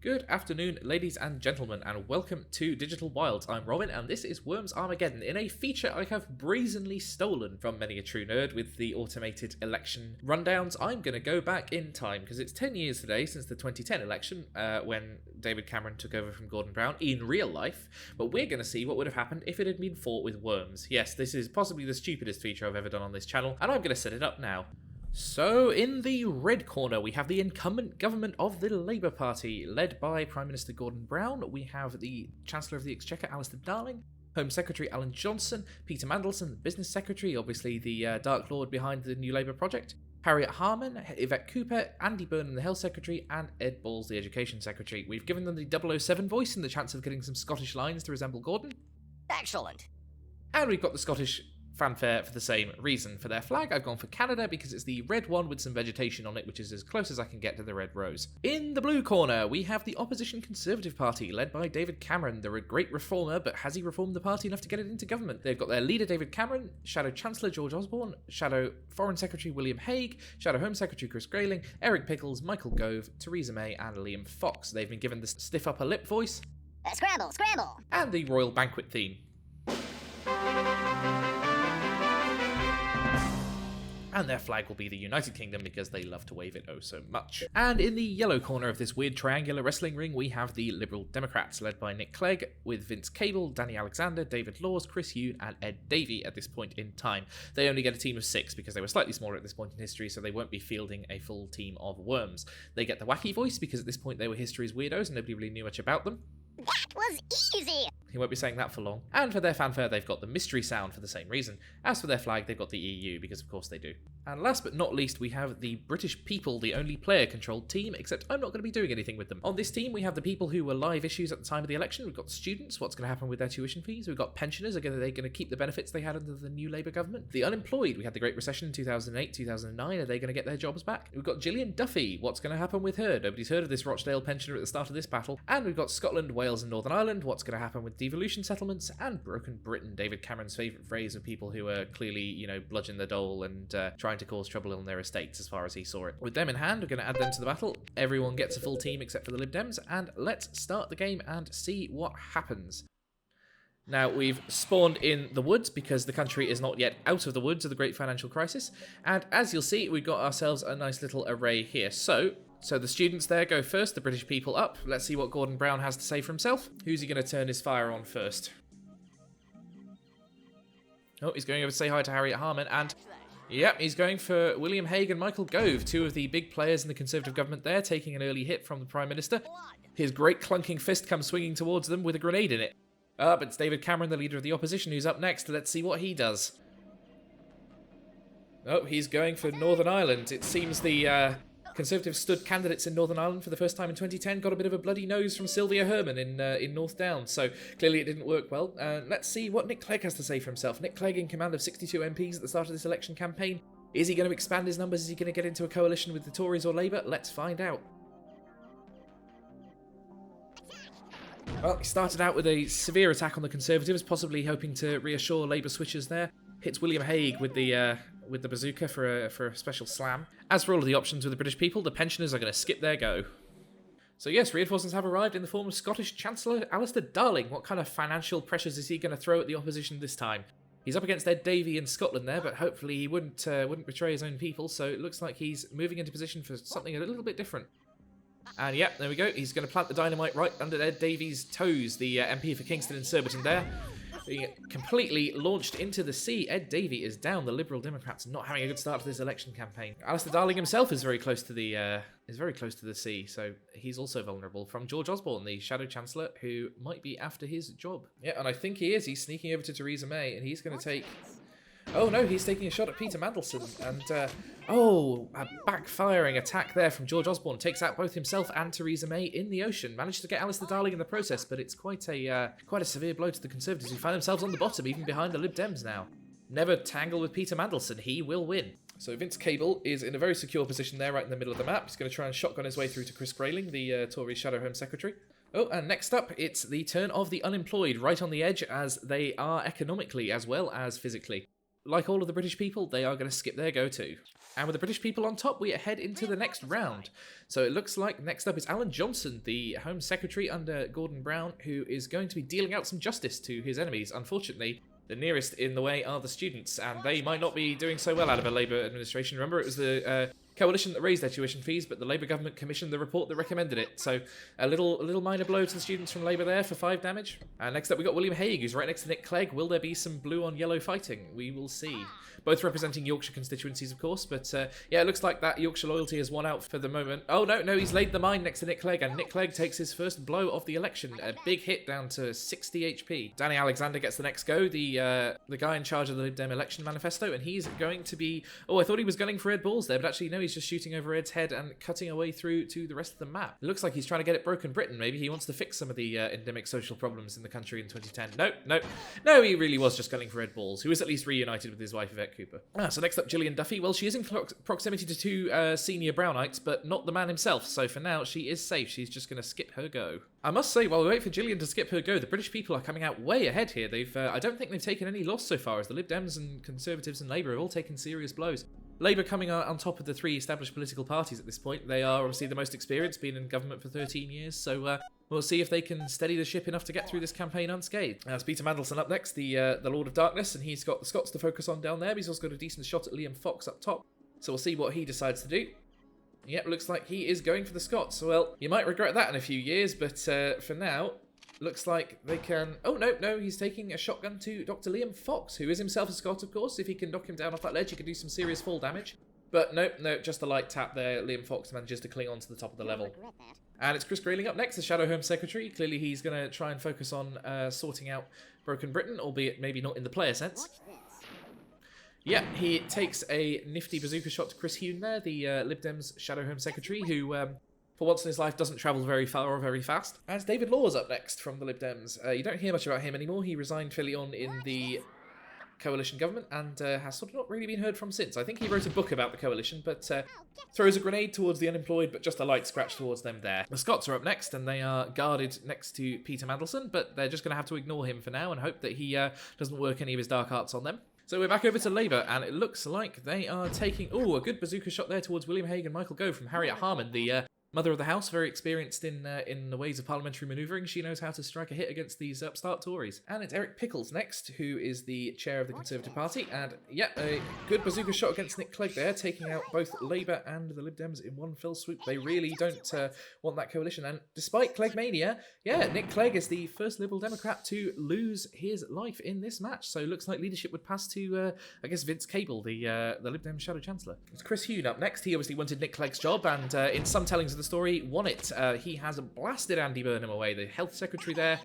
Good afternoon, ladies and gentlemen, and welcome to Digital Wilds. I'm Robin, and this is Worms Armageddon, in a feature I have brazenly stolen from many a true nerd with the automated election rundowns. I'm going to go back in time, because it's 10 years today since the 2010 election, when David Cameron took over from Gordon Brown in real life, but we're going to see what would have happened if it had been fought with worms. Yes, this is possibly the stupidest feature I've ever done on this channel, and I'm going to set it up now. So, in the red corner, we have the incumbent government of the Labour Party, led by Prime Minister Gordon Brown. We have the Chancellor of the Exchequer, Alistair Darling, Home Secretary Alan Johnson, Peter Mandelson, the Business Secretary, obviously the Dark Lord behind the New Labour project, Harriet Harman, Yvette Cooper, Andy Burnham, the Health Secretary, and Ed Balls, the Education Secretary. We've given them the 007 voice and the chance of getting some Scottish lines to resemble Gordon. Excellent. And we've got the Scottish fanfare for the same reason. For their flag, I've gone for Canada because it's the red one with some vegetation on it, which is as close as I can get to the red rose. In the blue corner, we have the opposition Conservative Party, led by David Cameron. They're a great reformer, but has he reformed the party enough to get it into government? They've got their leader, David Cameron, Shadow Chancellor George Osborne, Shadow Foreign Secretary William Hague, Shadow Home Secretary Chris Grayling, Eric Pickles, Michael Gove, Theresa May, and Liam Fox. They've been given the stiff upper lip voice, Scramble, scramble! And the royal banquet theme. And their flag will be the United Kingdom because they love to wave it oh so much. And in the yellow corner of this weird triangular wrestling ring, we have the Liberal Democrats, led by Nick Clegg, with Vince Cable, Danny Alexander, David Laws, Chris Yoon, and Ed Davey at this point in time. They only get a team of 6 because they were slightly smaller at this point in history, so they won't be fielding a full team of worms. They get the wacky voice because at this point they were history's weirdos and nobody really knew much about them. That was easy! He won't be saying that for long. And for their fanfare, they've got the mystery sound for the same reason. As for their flag, they've got the EU, because of course they do. And last but not least, we have the British People, the only player-controlled team, except I'm not going to be doing anything with them. On this team, we have the people who were live issues at the time of the election. We've got students, what's going to happen with their tuition fees. We've got pensioners, are they going to keep the benefits they had under the new Labour government? The unemployed, we had the Great Recession in 2008, 2009, are they going to get their jobs back? We've got Gillian Duffy, what's going to happen with her? Nobody's heard of this Rochdale pensioner at the start of this battle. And we've got Scotland, Wales and Northern Ireland, what's going to happen with devolution settlements? And Broken Britain, David Cameron's favourite phrase of people who are clearly, bludgeon the dole and trying to cause trouble in their estates as far as he saw it. With them in hand, we're going to add them to the battle. Everyone gets a full team except for the Lib Dems, and let's start the game and see what happens. Now, we've spawned in the woods because the country is not yet out of the woods of the Great Financial Crisis, and as you'll see, we've got ourselves a nice little array here. So the students there go first, the British people up. Let's see what Gordon Brown has to say for himself. Who's he going to turn his fire on first? Oh, he's going over to say hi to Harriet Harman, and yep, he's going for William Hague and Michael Gove, two of the big players in the Conservative government there, taking an early hit from the Prime Minister. His great clunking fist comes swinging towards them with a grenade in it. But it's David Cameron, the leader of the opposition, who's up next. Let's see what he does. Oh, he's going for Northern Ireland. It seems the Conservatives stood candidates in Northern Ireland for the first time in 2010, got a bit of a bloody nose from Sylvia Herman in North Down, so clearly it didn't work well. Let's see what Nick Clegg has to say for himself. Nick Clegg in command of 62 MPs at the start of this election campaign. Is he going to expand his numbers? Is he going to get into a coalition with the Tories or Labour? Let's find out. Well, he started out with a severe attack on the Conservatives, possibly hoping to reassure Labour switchers there. Hits William Hague with the bazooka for a special slam. As for all of the options with the British people, the pensioners are going to skip their go. So yes, reinforcements have arrived in the form of Scottish Chancellor Alistair Darling. What kind of financial pressures is he going to throw at the opposition this time? He's up against Ed Davey in Scotland there, but hopefully he wouldn't betray his own people, so it looks like he's moving into position for something a little bit different. And yep, there we go. He's going to plant the dynamite right under Ed Davey's toes, the MP for Kingston and Surbiton there. Being completely launched into the sea. Ed Davey is down. The Liberal Democrats not having a good start to this election campaign. Alistair Darling himself is very close to the sea, so he's also vulnerable from George Osborne, the Shadow Chancellor, who might be after his job. Yeah, and I think he is. He's sneaking over to Theresa May, and he's going to take... Oh no, he's taking a shot at Peter Mandelson, and a backfiring attack there from George Osborne takes out both himself and Theresa May in the ocean. Managed to get Alistair Darling in the process, but it's quite a severe blow to the Conservatives, who find themselves on the bottom, even behind the Lib Dems now. Never tangle with Peter Mandelson, he will win. So Vince Cable is in a very secure position there, right in the middle of the map. He's going to try and shotgun his way through to Chris Grayling, the Tory Shadow Home Secretary. Oh, and next up, it's the turn of the unemployed, right on the edge, as they are economically as well as physically. Like all of the British people, they are going to skip their go too. And with the British people on top, we head into the next round. So it looks like next up is Alan Johnson, the Home Secretary under Gordon Brown, who is going to be dealing out some justice to his enemies. Unfortunately, the nearest in the way are the students, and they might not be doing so well out of a Labour administration. Remember, it was the coalition that raised their tuition fees, but the Labour government commissioned the report that recommended it. So a little minor blow to the students from Labour there for 5 damage. And next up we got William Hague, who's right next to Nick Clegg. Will there be some blue on yellow fighting? We will see. Both representing Yorkshire constituencies, of course, but yeah, it looks like that Yorkshire loyalty has won out for the moment. Oh, no, he's laid the mine next to Nick Clegg, and Nick Clegg takes his first blow of the election. A big hit down to 60 HP. Danny Alexander gets the next go, the guy in charge of the Lib Dem election manifesto, and he's going to be... Oh, I thought he was gunning for Ed Balls there, but actually, no, he's just shooting over Ed's head and cutting away through to the rest of the map. It looks like he's trying to get it broken Britain. Maybe he wants to fix some of the endemic social problems in the country in 2010. No, he really was just gunning for Ed Balls, who is at least reunited with his wife, Yvette Cooper. So next up, Gillian Duffy. Well, she is in proximity to 2 senior Brownites, but not the man himself, so for now, she is safe. She's just going to skip her go. I must say, while we wait for Gillian to skip her go, the British people are coming out way ahead here. I don't think they've taken any loss so far, as the Lib Dems and Conservatives and Labour have all taken serious blows. Labour coming out on top of the 3 established political parties at this point. They are obviously the most experienced, been in government for 13 years, so we'll see if they can steady the ship enough to get through this campaign unscathed. It's Peter Mandelson up next, the Lord of Darkness, and he's got the Scots to focus on down there, but he's also got a decent shot at Liam Fox up top, so we'll see what he decides to do. Yep, looks like he is going for the Scots. Well, you might regret that in a few years, but for now... Looks like they can... Oh, no, he's taking a shotgun to Dr. Liam Fox, who is himself a Scot, of course. If he can knock him down off that ledge, he can do some serious fall damage. But no, just a light tap there. Liam Fox manages to cling on to the top of the level. And it's Chris Grayling up next, the Shadow Home Secretary. Clearly he's going to try and focus on sorting out Broken Britain, albeit maybe not in the player sense. Yeah, he takes a nifty bazooka shot to Chris Huhne there, the Lib Dems Shadow Home Secretary, who... for once in his life, doesn't travel very far or very fast. And David Law's up next from the Lib Dems. You don't hear much about him anymore. He resigned fairly on in the coalition government and has sort of not really been heard from since. I think he wrote a book about the coalition, but throws a grenade towards the unemployed, but just a light scratch towards them there. The Scots are up next, and they are guarded next to Peter Mandelson, but they're just going to have to ignore him for now and hope that he doesn't work any of his dark arts on them. So we're back over to Labour, and it looks like they are taking... Oh, a good bazooka shot there towards William Hague and Michael Gove from Harriet Harman, the... Mother of the House, very experienced in the ways of parliamentary manoeuvring. She knows how to strike a hit against these upstart Tories. And it's Eric Pickles next, who is the chair of the Conservative Party. And yeah, a good bazooka shot against Nick Clegg there, taking out both Labour and the Lib Dems in one fell swoop. They really don't want that coalition. And despite Cleggmania, yeah, Nick Clegg is the first Liberal Democrat to lose his life in this match. So it looks like leadership would pass to, I guess, Vince Cable, the Lib Dem Shadow Chancellor. It's Chris Huhne up next. He obviously wanted Nick Clegg's job, and in some tellings of the story, won it. He has blasted Andy Burnham away, the health secretary there,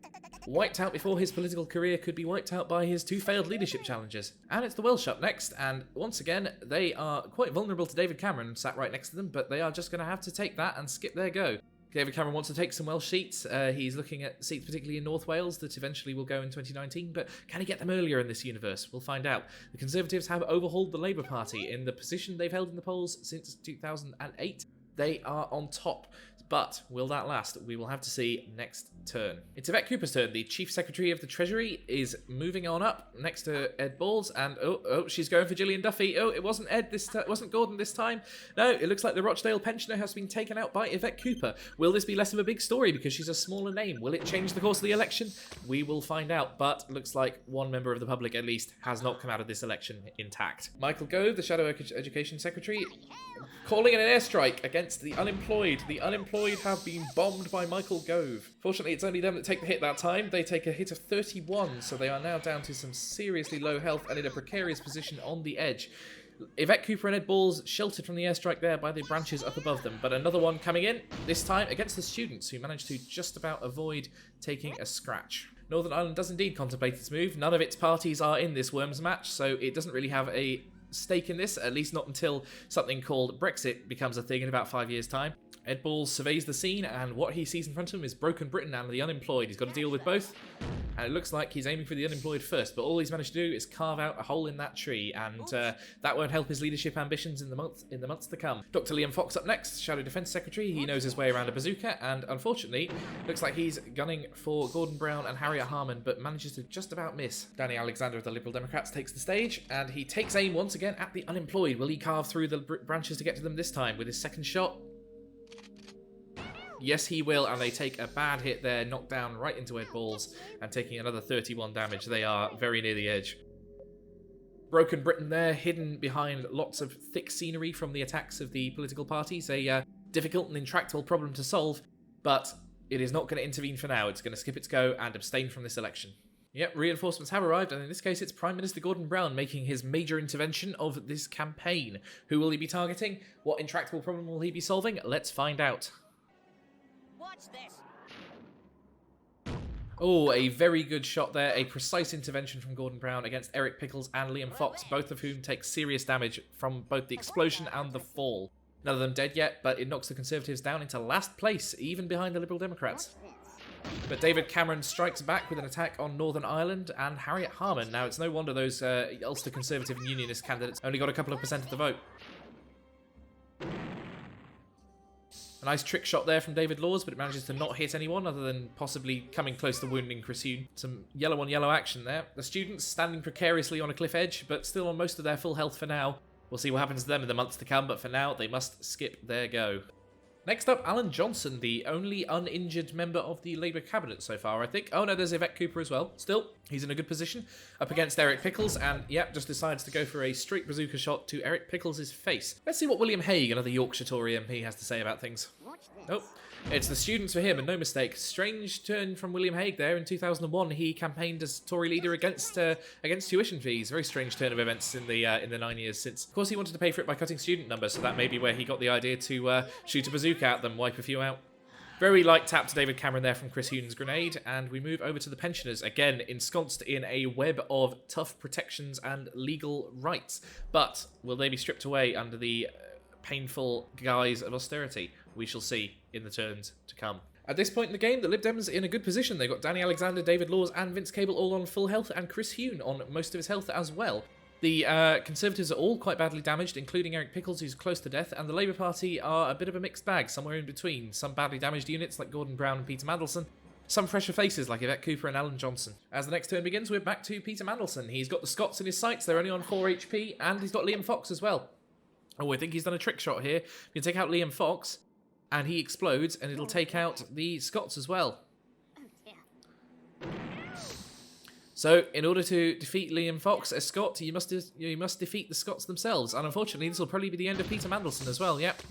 wiped out before his political career could be wiped out by his 2 failed leadership challenges. And it's the Welsh up next, and once again, they are quite vulnerable to David Cameron, sat right next to them, but they are just going to have to take that and skip their go. David Cameron wants to take some Welsh seats. He's looking at seats particularly in North Wales that eventually will go in 2019, but can he get them earlier in this universe? We'll find out. The Conservatives have overhauled the Labour Party in the position they've held in the polls since 2008. They are on top. But will that last? We will have to see next turn. It's Yvette Cooper's turn. The Chief Secretary of the Treasury is moving on up next to Ed Balls, and oh, she's going for Gillian Duffy. Oh, it wasn't Ed this time. It wasn't Gordon this time. No, it looks like the Rochdale pensioner has been taken out by Yvette Cooper. Will this be less of a big story because she's a smaller name? Will it change the course of the election? We will find out, but looks like one member of the public at least has not come out of this election intact. Michael Gove, the Shadow Education Secretary, calling in an airstrike against the unemployed. The unemployed have been bombed by Michael Gove. Fortunately, it's only them that take the hit that time. They take a hit of 31, so they are now down to some seriously low health and in a precarious position on the edge. Yvette Cooper and Ed Balls sheltered from the airstrike there by the branches up above them, but another one coming in, this time against the students, who managed to just about avoid taking a scratch. Northern Ireland does indeed contemplate its move. None of its parties are in this Worms match, so it doesn't really have a stake in this, at least not until something called Brexit becomes a thing in about 5 years' time. Ed Balls surveys the scene, and what he sees in front of him is Broken Britain and the unemployed. He's got to deal with both, and it looks like he's aiming for the unemployed first, but all he's managed to do is carve out a hole in that tree, and that won't help his leadership ambitions in the months to come. Dr. Liam Fox up next, Shadow Defense Secretary. He knows his way around a bazooka, and unfortunately, looks like he's gunning for Gordon Brown and Harriet Harman, but manages to just about miss. Danny Alexander of the Liberal Democrats takes the stage, and he takes aim once again at the unemployed. Will he carve through the branches to get to them this time with his second shot? Yes, he will, and they take a bad hit there, knocked down right into Ed Balls, and taking another 31 damage. They are very near the edge. Broken Britain there, hidden behind lots of thick scenery from the attacks of the political parties. A difficult and intractable problem to solve, but it is not going to intervene for now. It's going to skip its go and abstain from this election. Yep, reinforcements have arrived, and in this case it's Prime Minister Gordon Brown making his major intervention of this campaign. Who will he be targeting? What intractable problem will he be solving? Let's find out. Watch this. Oh, a very good shot there. A precise intervention from Gordon Brown against Eric Pickles and Liam Fox, both of whom take serious damage from both the explosion and the fall. None of them dead yet, but it knocks the Conservatives down into last place, even behind the Liberal Democrats. But David Cameron strikes back with an attack on Northern Ireland and Harriet Harman. Now, it's no wonder those Ulster Conservative and Unionist candidates only got a couple of % of the vote. A nice trick shot there from David Laws, but it manages to not hit anyone other than possibly coming close to wounding Chris Huhn. Some yellow on yellow action there. The students standing precariously on a cliff edge, but still on most of their full health for now. We'll see what happens to them in the months to come, but for now, they must skip their go. Next up, Alan Johnson, the only uninjured member of the Labour cabinet so far, I think. Oh no, there's Yvette Cooper as well. Still, he's in a good position up against Eric Pickles, and yep, just decides to go for a straight bazooka shot to Eric Pickles' face. Let's see what William Hague, another Yorkshire Tory MP, has to say about things. Oh, it's the students for him, and no mistake. Strange turn from William Hague there. In 2001, he campaigned as Tory leader against tuition fees. Very strange turn of events in the 9 years since. Of course, he wanted to pay for it by cutting student numbers, so that may be where he got the idea to shoot a bazooka at them, wipe a few out. Very light tap to David Cameron there from Chris Huhn's grenade, and we move over to the pensioners, again ensconced in a web of tough protections and legal rights. But will they be stripped away under the painful guise of austerity? We shall see in the turns to come. At this point in the game, the Lib Dems are in a good position. They've got Danny Alexander, David Laws and Vince Cable all on full health, and Chris Huhn on most of his health as well. The Conservatives are all quite badly damaged, including Eric Pickles, who's close to death, and the Labour Party are a bit of a mixed bag, somewhere in between. Some badly damaged units like Gordon Brown and Peter Mandelson, some fresher faces like Yvette Cooper and Alan Johnson. As the next turn begins, we're back to Peter Mandelson. He's got the Scots in his sights, they're only on 4 HP, and he's got Liam Fox as well. Oh, I think he's done a trick shot here. You can take out Liam Fox, and he explodes, and it'll take out the Scots as well. So, in order to defeat Liam Fox as Scot, you must defeat the Scots themselves. And unfortunately, this will probably be the end of Peter Mandelson as well, yep.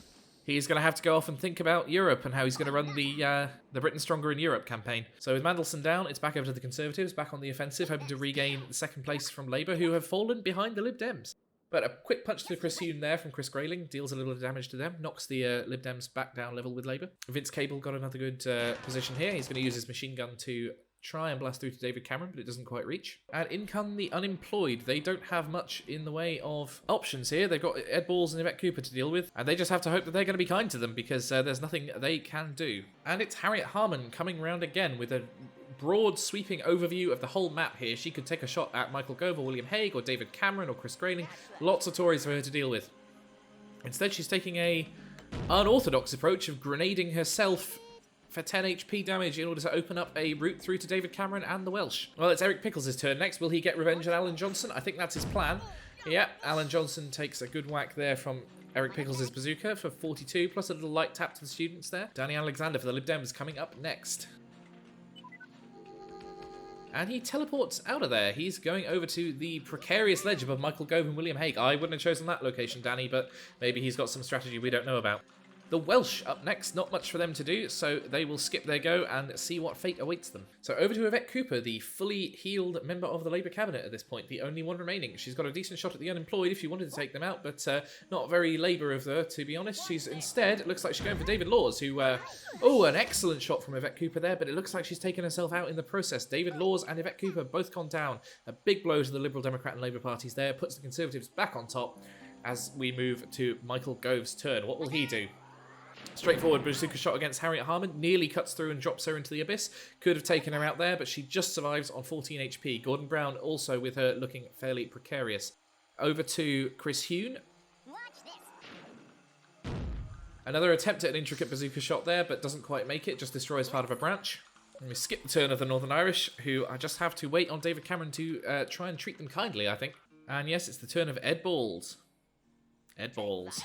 He's going to have to go off and think about Europe and how he's going to run the Britain Stronger in Europe campaign. So with Mandelson down, it's back over to the Conservatives, back on the offensive, hoping to regain the second place from Labour, who have fallen behind the Lib Dems. But a quick punch to Chris Huhn there from Chris Grayling deals a little bit of damage to them, knocks the Lib Dems back down level with Labour. Vince Cable got another good position here. He's going to use his machine gun to try and blast through to David Cameron, but it doesn't quite reach. And in come the unemployed. They don't have much in the way of options here. They've got Ed Balls and Yvette Cooper to deal with, and they just have to hope that they're going to be kind to them, because there's nothing they can do. And it's Harriet Harman coming round again with a broad sweeping overview of the whole map here. She could take a shot at Michael Gove or William Hague or David Cameron or Chris Grayling. Lots of Tories for her to deal with. Instead, she's taking a unorthodox approach of grenading herself for 10 HP damage in order to open up a route through to David Cameron and the Welsh. Well, it's Eric Pickles' turn next. Will he get revenge on Alan Johnson? I think that's his plan. Yeah, Alan Johnson takes a good whack there from Eric Pickles' bazooka for 42, plus a little light tap to the students there. Danny Alexander for the Lib Dems coming up next. And he teleports out of there. He's going over to the precarious ledge above Michael Gove and William Hague. I wouldn't have chosen that location, Danny, but maybe he's got some strategy we don't know about. The Welsh up next, not much for them to do, so they will skip their go and see what fate awaits them. So over to Yvette Cooper, the fully healed member of the Labour cabinet at this point, the only one remaining. She's got a decent shot at the unemployed if she wanted to take them out, but not very Labour of her, to be honest. She's instead, it looks like she's going for David Laws, who, oh, an excellent shot from Yvette Cooper there, but it looks like she's taken herself out in the process. David Laws and Yvette Cooper both gone down. A big blow to the Liberal Democrat and Labour parties there, puts the Conservatives back on top as we move to Michael Gove's turn. What will he do? Straightforward bazooka shot against Harriet Harman. Nearly cuts through and drops her into the abyss. Could have taken her out there, but she just survives on 14 HP. Gordon Brown also with her looking fairly precarious. Over to Chris Hune. Watch this. Another attempt at an intricate bazooka shot there, but doesn't quite make it. Just destroys part of a branch. And we skip the turn of the Northern Irish, who I just have to wait on David Cameron to try and treat them kindly, I think. And yes, it's the turn of Ed Balls. Ed Balls.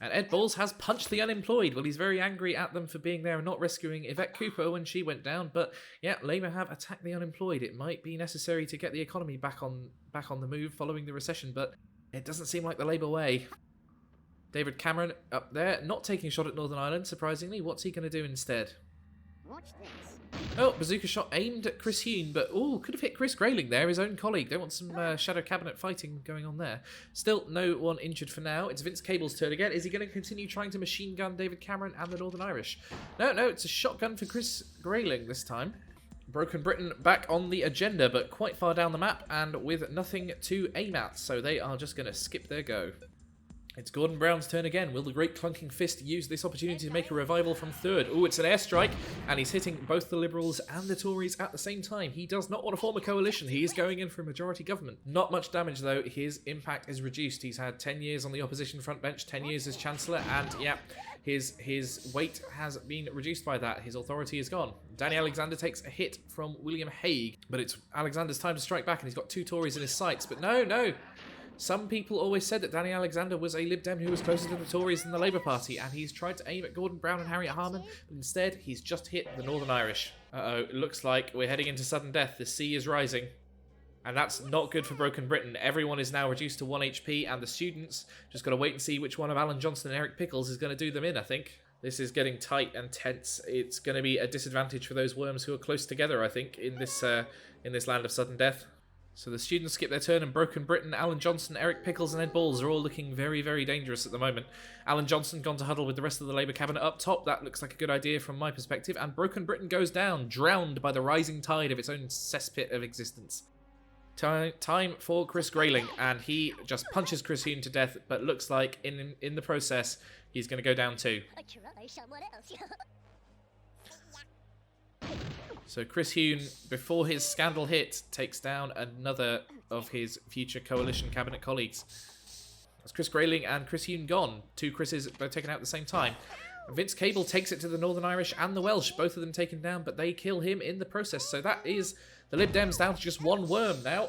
And Ed Balls has punched the unemployed. Well, he's very angry at them for being there and not rescuing Yvette Cooper when she went down. But yeah, Labour have attacked the unemployed. It might be necessary to get the economy back on the move following the recession, but it doesn't seem like the Labour way. David Cameron up there, not taking a shot at Northern Ireland, surprisingly. What's he going to do instead? Watch this. Oh, bazooka shot aimed at Chris Hune, but could have hit Chris Grayling there, his own colleague. Don't want some shadow cabinet fighting going on there. Still, no one injured for now. It's Vince Cable's turn again. Is he going to continue trying to machine gun David Cameron and the Northern Irish? No, it's a shotgun for Chris Grayling this time. Broken Britain back on the agenda, but quite far down the map and with nothing to aim at, so they are just going to skip their go. It's Gordon Brown's turn again. Will the Great Clunking Fist use this opportunity to make a revival from third? Oh, it's an airstrike, and he's hitting both the Liberals and the Tories at the same time. He does not want to form a coalition. He is going in for a majority government. Not much damage, though. His impact is reduced. He's had 10 years on the opposition front bench, 10 years as Chancellor, and yeah, his weight has been reduced by that. His authority is gone. Danny Alexander takes a hit from William Hague, but it's Alexander's time to strike back, and he's got 2 Tories in his sights, but no. Some people always said that Danny Alexander was a Lib Dem who was closer to the Tories than the Labour Party, and he's tried to aim at Gordon Brown and Harriet Harman, but instead he's just hit the Northern Irish. Uh-oh, it looks like we're heading into sudden death. The sea is rising. And that's not good for Broken Britain. Everyone is now reduced to 1 HP, and the students just got to wait and see which one of Alan Johnson and Eric Pickles is going to do them in, I think. This is getting tight and tense. It's going to be a disadvantage for those worms who are close together, I think, in this land of sudden death. So the students skip their turn, and Broken Britain, Alan Johnson, Eric Pickles and Ed Balls are all looking very, very dangerous at the moment. Alan Johnson gone to huddle with the rest of the Labour cabinet up top. That looks like a good idea from my perspective. And Broken Britain goes down, drowned by the rising tide of its own cesspit of existence. Time for Chris Grayling, and he just punches Chris Hune to death, but looks like in the process he's going to go down too. Try someone else. So Chris Hune, before his scandal hit, takes down another of his future coalition cabinet colleagues. That's Chris Grayling and Chris Hune gone. 2 Chris's both taken out at the same time. Vince Cable takes it to the Northern Irish and the Welsh, both of them taken down, but they kill him in the process. So that is the Lib Dems down to just 1 worm now.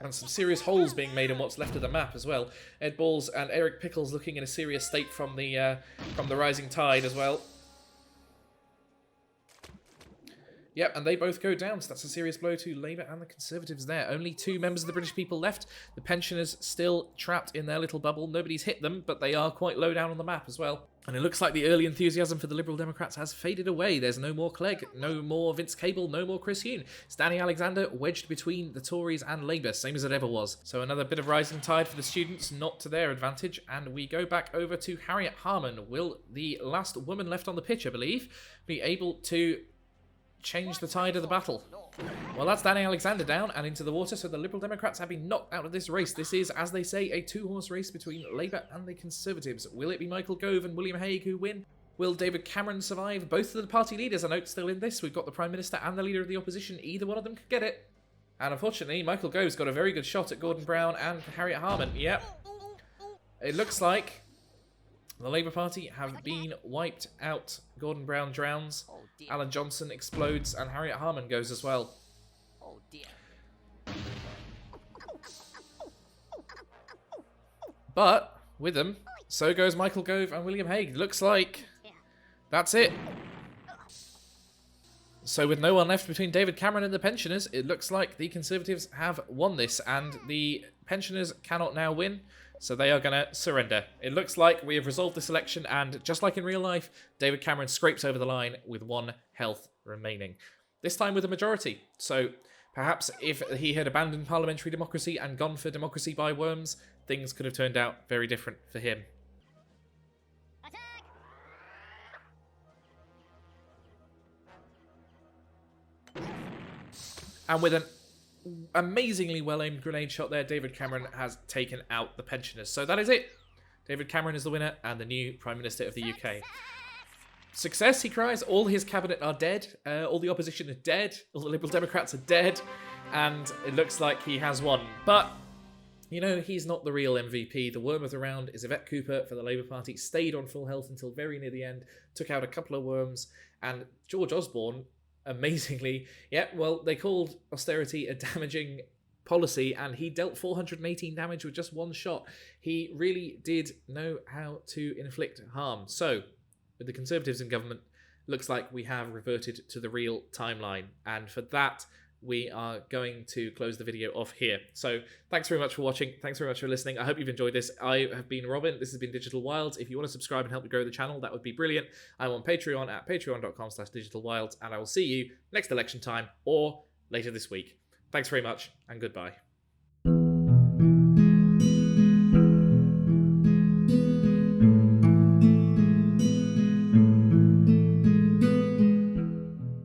And some serious holes being made in what's left of the map as well. Ed Balls and Eric Pickles looking in a serious state from the rising tide as well. Yep, and they both go down, so that's a serious blow to Labour and the Conservatives there. Only 2 members of the British people left. The pensioners still trapped in their little bubble. Nobody's hit them, but they are quite low down on the map as well. And it looks like the early enthusiasm for the Liberal Democrats has faded away. There's no more Clegg, no more Vince Cable, no more Chris Hune. It's Danny Alexander wedged between the Tories and Labour, same as it ever was. So another bit of rising tide for the students, not to their advantage. And we go back over to Harriet Harman. Will the last woman left on the pitch, I believe, be able to change the tide of the battle? Well, that's Danny Alexander down and into the water, so the Liberal Democrats have been knocked out of this race. This is, as they say, a 2-horse race between Labour and the Conservatives. Will it be Michael Gove and William Hague who win? Will David Cameron survive? Both of the party leaders are note still in this. We've got the Prime Minister and the Leader of the Opposition. Either one of them could get it. And unfortunately, Michael Gove's got a very good shot at Gordon Brown and Harriet Harman. Yep. It looks like the Labour Party have been wiped out. Gordon Brown drowns, Alan Johnson explodes, and Harriet Harman goes as well. Oh dear. But with them, so goes Michael Gove and William Hague. Looks like that's it. So with no one left between David Cameron and the pensioners, it looks like the Conservatives have won this, and the pensioners cannot now win. So they are going to surrender. It looks like we have resolved this election, and just like in real life, David Cameron scrapes over the line with 1 health remaining. This time with a majority. So perhaps if he had abandoned parliamentary democracy and gone for democracy by worms, things could have turned out very different for him. Attack! And with an amazingly well-aimed grenade shot there, David Cameron has taken out the pensioners. So that is it. David Cameron is the winner and the new Prime Minister of the UK. Success, he cries. All his cabinet are dead. All the opposition are dead. All the Liberal Democrats are dead. And it looks like he has won. But, you know, he's not the real MVP. The worm of the round is Yvette Cooper for the Labour Party. Stayed on full health until very near the end. Took out a couple of worms. And George Osborne, amazingly, yeah, well, they called austerity a damaging policy, and he dealt 418 damage with just one shot. He really did know how to inflict harm. So, with the Conservatives in government, looks like we have reverted to the real timeline. And for that, we are going to close the video off here. So thanks very much for watching. Thanks very much for listening. I hope you've enjoyed this. I have been Robin. This has been Digital Wilds. If you want to subscribe and help me grow the channel, that would be brilliant. I'm on Patreon at patreon.com/digitalwilds, and I will see you next election time or later this week. Thanks very much, and goodbye.